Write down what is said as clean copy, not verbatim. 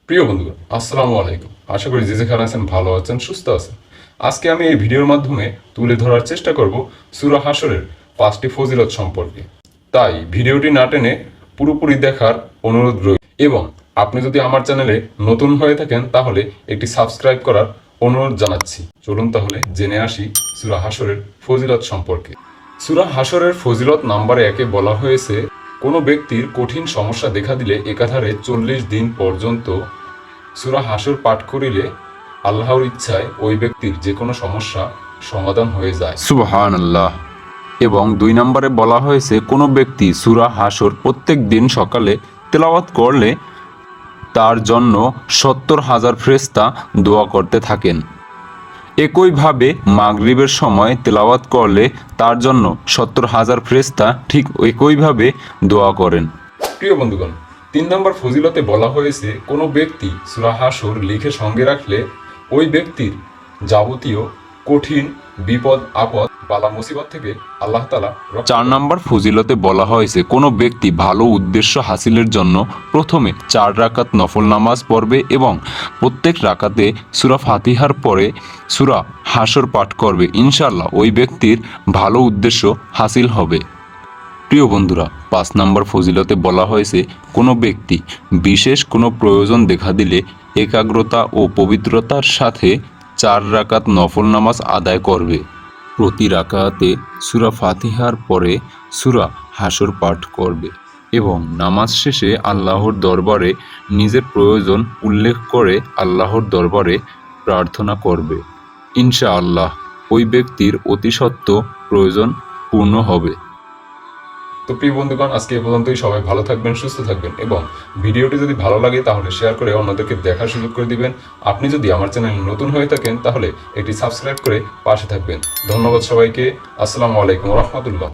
প্রিয় বন্ধুগণ, আসসালামু আলাইকুম। আশা করি যে যেখানে আছেন ভালো আছেন, সুস্থ আছেন। আজকে আমি এই ভিডিওর মাধ্যমে তুলে ধরার চেষ্টা করব সূরা হাশরের 5টি ফজিলত সম্পর্কে। তাই ভিডিওটি না টেনে পুরোপুরি দেখার অনুরোধ রইল। এবং আপনি যদি আমার চ্যানেলে নতুন হয়ে থাকেন তাহলে একটি সাবস্ক্রাইব করার অনুরোধ জানাচ্ছি। চলুন তাহলে জেনে আসি সূরা হাশরের ফজিলত সম্পর্কে। সূরা হাশরের ফজিলত নাম্বার 1-এ বলা হয়েছে, কোনো ব্যক্তির কঠিন সমস্যা দেখা দিলে একাধারে 40 দিন পর্যন্ত সূরা হাশর পাঠ করিলে আল্লাহর ইচ্ছায় ওই ব্যক্তির যে কোনো সমস্যা সমাধান হয়ে যায়। সুবহানাল্লাহ। এবং 2 নম্বরে বলা হয়েছে, কোনো ব্যক্তি সূরা হাশর প্রত্যেক দিন সকালে তেলাওয়াত করলে তার জন্য 70,000 ফেরেশতা দোয়া করতে থাকেন। একইভাবে মাগরিবের সময় তেলাওয়াত করলে তার জন্য 70,000 ফেরেশতা ঠিক একইভাবে দোয়া করেন। প্রিয় বন্ধুগণ, 3 নম্বর ফজিলতে বলা হয়েছে, কোনো ব্যক্তি সূরা হাশর লিখে সঙ্গে রাখলে ওই ব্যক্তির যাবতীয় কঠিন বিপদ আপদ বালা মুসিবত থেকে আল্লাহ তাআলা 4 নম্বর ফজিলতে বলা হয়েছে, কোনো ব্যক্তি ভালো উদ্দেশ্য হাসিলের জন্য প্রথমে 4 রাকাত নফল নামাজ পড়বে এবং প্রত্যেক রাকাতে সূরা ফাতিহার পরে সূরা হাশর পাঠ করবে, ইনশাআল্লাহ ওই ব্যক্তির ভালো উদ্দেশ্য হাসিল হবে। প্রিয় বন্ধুরা, 5 নম্বর ফজিলতে বলা হয়েছে, কোনো ব্যক্তি বিশেষ কোনো প্রয়োজন দেখা দিলে একাগ্রতা ও পবিত্রতার সাথে 4 রাকাত নফল নামাজ আদায় করবে। প্রতি রাকাতে সূরা ফাতিহার পরে সূরা হাশর পাঠ করবে এবং নামাজ শেষে আল্লাহর দরবারে নিজের প্রয়োজন উল্লেখ করে আল্লাহর দরবারে প্রার্থনা করবে। ইনশাআল্লাহ ওই ব্যক্তির অতি সত্ত্বর প্রয়োজন পূর্ণ হবে। তো প্রিয় বন্ধুগণ, আজকে এ পর্যন্তই। সবাই ভালো থাকবেন, সুস্থ থাকবেন এবং ভিডিওটি যদি ভালো লাগে তাহলে শেয়ার করে অন্যদেরকে দেখার সুযোগ করে দিবেন। আপনি যদি আমার চ্যানেল নতুন হয়ে থাকেন তাহলে এটি সাবস্ক্রাইব করে পাশে থাকবেন। ধন্যবাদ সবাইকে। আসসালামু আলাইকুম ওয়া রাহমাতুল্লাহ।